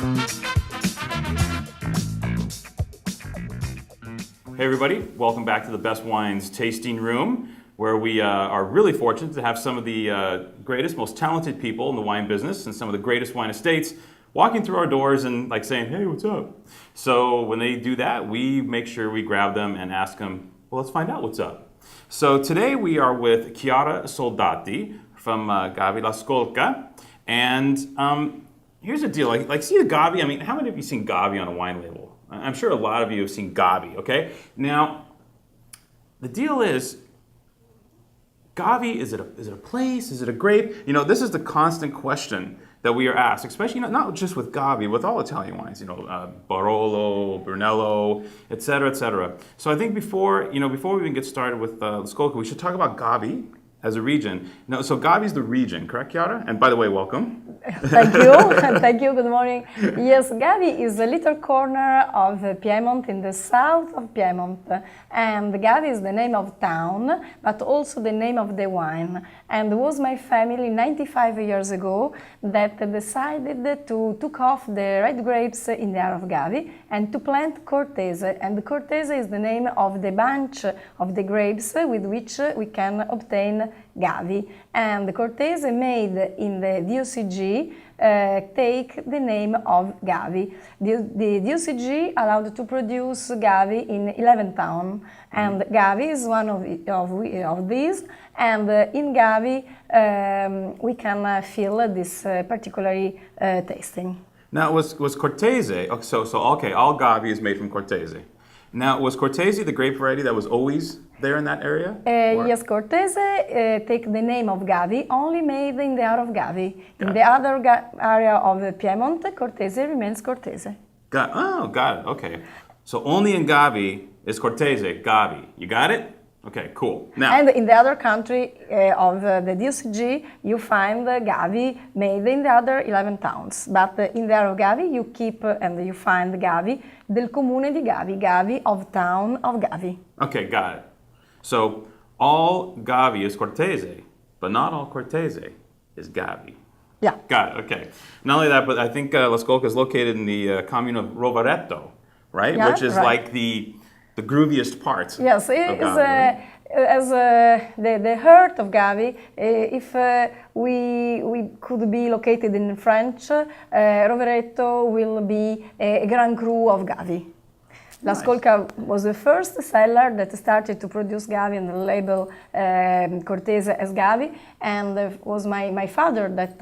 Hey everybody, welcome back to the Best Wines Tasting Room, where we are really fortunate to have some of the greatest, most talented people in the wine business and some of the greatest wine estates walking through our doors and like saying, hey, what's up? So when they do that, we make sure we grab them and ask them, well, let's find out what's up. So today we are with Chiara Soldati from Gavi La Scolca. And here's the deal, like see the Gavi, I mean, how many of you seen Gavi on a wine label? I'm sure a lot of you have seen Gavi, okay? Now, the deal is, Gavi, is it a place? Is it a grape? You know, this is the constant question that we are asked, especially not just with Gavi, with all Italian wines, Barolo, Brunello, et cetera, et cetera. So I think before we even get started with Scolca, we should talk about Gavi as a region. Now, so Gavi is the region, correct, Chiara? And by the way, welcome. Thank you. Thank you. Good morning. Yes, Gavi is a little corner of Piedmont in the south of Piedmont. And Gavi is the name of town, but also the name of the wine. And it was my family 95 years ago that decided to took off the red grapes in the area of Gavi and to plant Cortese. And Cortese is the name of the bunch of the grapes with which we can obtain Gavi. And the Cortese made in the DOCG take the name of Gavi. The DOCG allowed to produce Gavi in 11 towns, and Gavi is one of these. And in Gavi, we can feel this particularly tasting. Now, was Cortese? Okay, all Gavi is made from Cortese. Now, was Cortese the grape variety that was always there in that area? Yes, Cortese take the name of Gavi, only made in the area of Gavi. In the other area of Piedmont, Cortese remains Cortese. Got it, okay. So only in Gavi is Cortese, Gavi. You got it? Okay, cool. Now, and in the other country of the DOCG, you find Gavi made in the other 11 towns. But in the area of Gavi, you keep and you find Gavi del comune di Gavi, Gavi of town of Gavi. Okay, got it. So all Gavi is Cortese, but not all Cortese is Gavi. Yeah. Got it, okay. Not only that, but I think La Scolca is located in the commune of Rovereto, right? Yeah, which is right. Like the grooviest part. Yes, it of is Gavi, right? As the heart of Gavi. If we could be located in French, Rovereto will be a Grand Cru of Gavi. La Scolca was the first seller that started to produce Gavi and the label Cortese as Gavi, and it was my father that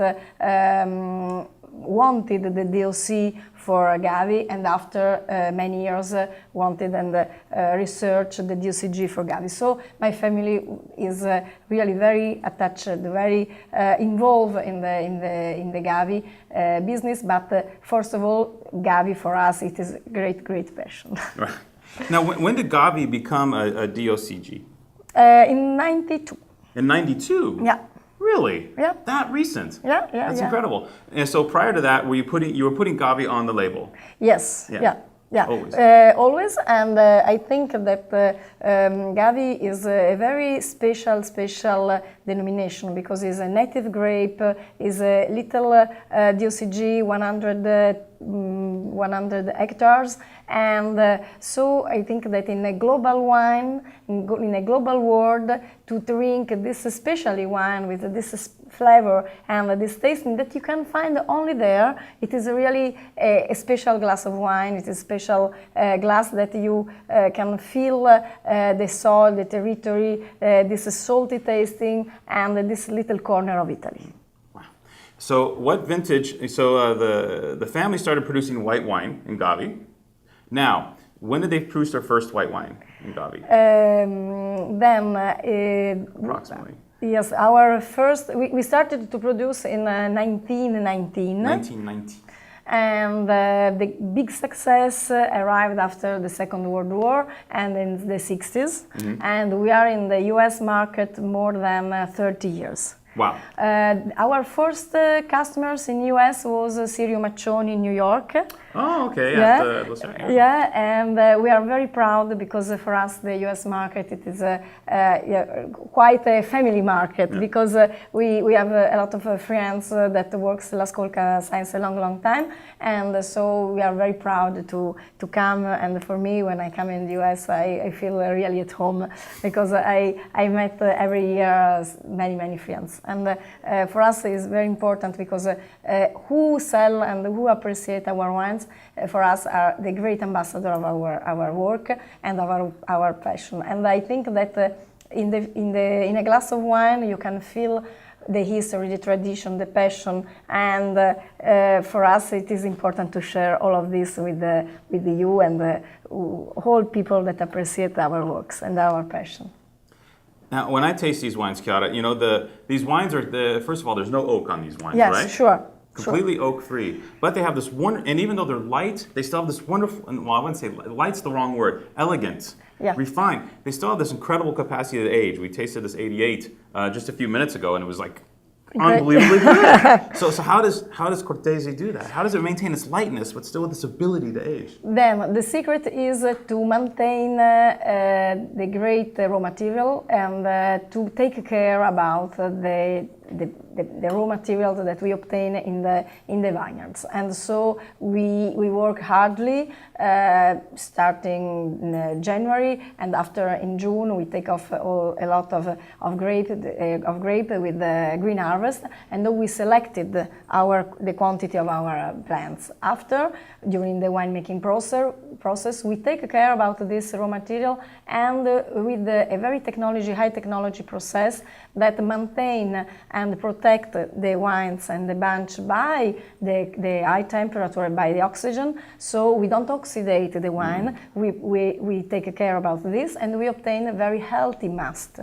wanted the DOC for Gavi, and after many years wanted and researched the DOCG for Gavi. So my family is really very attached, very involved in the Gavi business. But first of all, Gavi for us it is great passion. Right. Now, when did Gavi become a DOCG? In '92. In '92. Yeah. Really? Yeah. That recent? Yeah. That's incredible. And so prior to that, you were putting Gavi on the label? Yes. Yeah. Always. Always, and I think that Gavi is a very special denomination because it's a native grape, is a little DOCG 100 hectares, and so I think that in a global wine, in a global world, to drink this special wine with this flavor and this tasting that you can find only there, it is really a special glass of wine. It is a special glass that you can feel the soil, the territory, this salty tasting, and this little corner of Italy. Wow. So what vintage, so the family started producing white wine in Gavi. Now, when did they produce their first white wine in Gavi? Approximately. Yes, our first, we started to produce in 1919. 1919. And the big success arrived after the Second World War and in the 60s. Mm-hmm. And we are in the US market more than 30 years. Wow. Our first customers in US was Sirio Maccioni in New York. Oh, okay. Yeah, Yeah. and we are very proud because for us the US market it is quite a family market because we have a lot of friends that works La Scolca since a long time, and so we are very proud to come. And for me, when I come in the US, I feel really at home because I met every year many friends, and for us it's very important because who sell and who appreciate our wines for us are the great ambassador of our work and of our passion. And I think that in a glass of wine you can feel the history, the tradition, the passion, and for us it is important to share all of this with you and all people that appreciate our works and our passion. Now, when I taste these wines, Chiara, you know, these wines are, first of all, there's no oak on these wines, yes, right? Yes, sure. Completely oak-free. But they have this and even though they're light, they still have this wonderful, well, I wouldn't say light's the wrong word, elegant, refined. They still have this incredible capacity to age. We tasted this 88 just a few minutes ago, and it was like unbelievably good. So how does Cortese do that? How does it maintain its lightness but still with this ability to age? Then the secret is to maintain the great raw material and to take care about the raw materials that we obtain in the vineyards. And so we work hardly starting in January, and after in June we take off a lot of grape with the green harvest, and then we selected the quantity of our plants. After, during the winemaking process, we take care about this raw material, and with a very high technology process that maintain and protect the wines and the bunch by the high temperature, by the oxygen, so we don't oxidate the wine. We take care about this, and we obtain a very healthy must.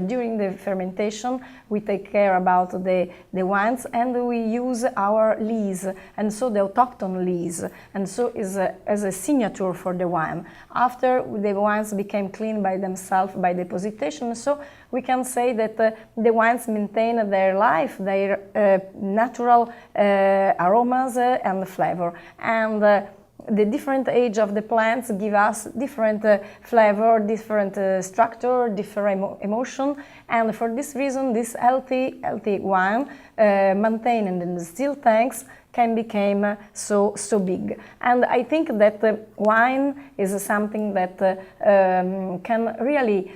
During the fermentation, we take care about the wines, and we use our lees, and so the autochthon lees, and so is as a signature for the wine. After the wines became clean by themselves by depositation, so we can say that the wines maintain their life, their natural aromas and flavor, and the different age of the plants give us different flavor, different structure, different emotion, and for this reason this healthy wine maintained in the still tanks can become so big. And I think that wine is something that can really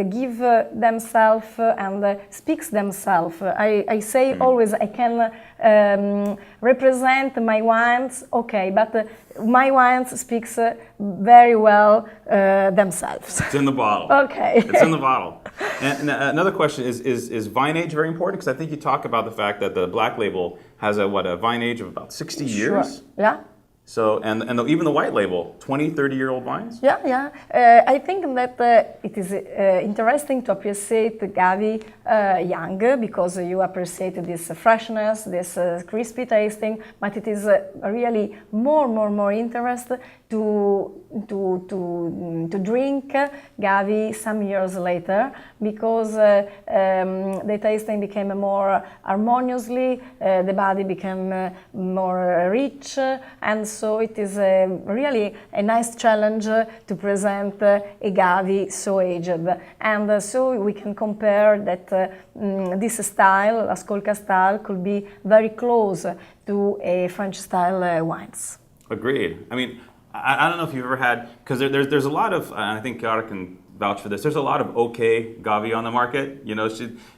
give themselves and speaks themselves. I say always I can represent my wines, okay, but my wines speaks very well themselves. It's in the bottle. Okay. It's in the bottle. And another question is vine age very important? Because I think you talk about the fact that the black label has a vine age of about 60 years? Sure. Yeah. So, and even the white label, 20, 30-year-old vines? Yeah. I think that it is interesting to appreciate Gavi young, because you appreciate this freshness, this crispy tasting, but it is really more interest to drink Gavi some years later, because the tasting became more harmoniously, the body became more rich, and so it is really a nice challenge to present a Gavi so aged. And so we can compare that this style, a Scolca style, could be very close to a French style wines. Agreed. I mean, I don't know if you've ever had, because there's a lot of, and I think Chiara can vouch for this, there's a lot of okay Gavi on the market. You know,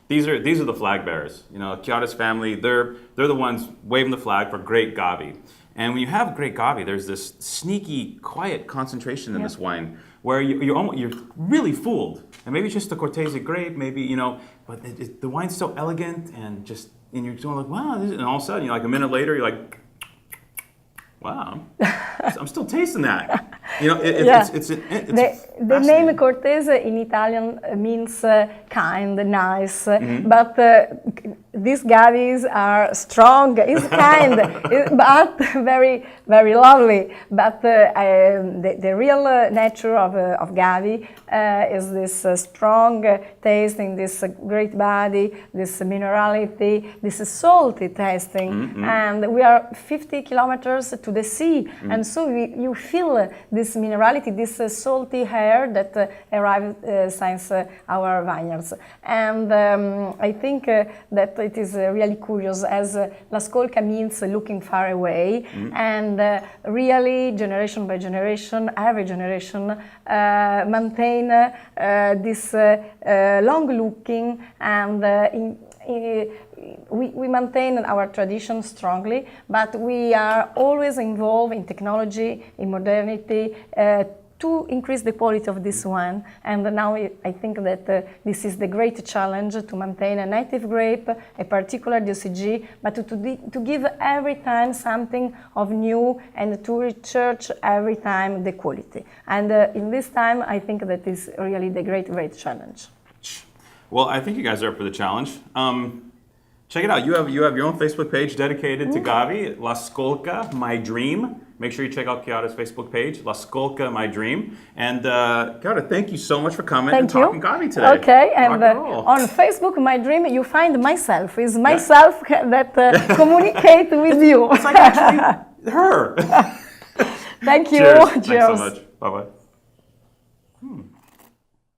these are the flag bearers. You know, Chiara's family, they're the ones waving the flag for great Gavi. And when you have great Gavi, there's this sneaky, quiet concentration in this wine where you're really fooled. And maybe it's just the Cortese grape, maybe, you know, but the wine's so elegant and you're going like, wow, and all of a sudden, you know, like a minute later, you're like, wow, I'm still tasting that. You know, it's the name Cortese in Italian means kind, nice, but these gavis are strong, it's kind, but very, very lovely. But the real nature of gavi is this strong taste in this great body, this minerality, this salty tasting. And we are 50 kilometers to the sea, and so you feel this minerality, this salty air that arrived since our vineyards. And I think that it is really curious, as La Scolca means looking far away, and really generation by generation, every generation maintain this long looking, and we maintain our tradition strongly, but we are always involved in technology, in modernity, to increase the quality of this wine. And now I think that this is the great challenge, to maintain a native grape, a particular DOCG, but to give every time something of new, and to research every time the quality. And in this time, I think that is really the great challenge. Well, I think you guys are up for the challenge. Check it out. You have your own Facebook page dedicated to Gavi, La Scolca, My Dream. Make sure you check out Chiara's Facebook page, La Scolca, My Dream. And Chiara, thank you so much for coming and talking Gavi today. Okay, and on Facebook, My Dream, you find myself. It's myself that communicate with you. It's like actually her. Thank you. Cheers. Thanks so much. Bye-bye.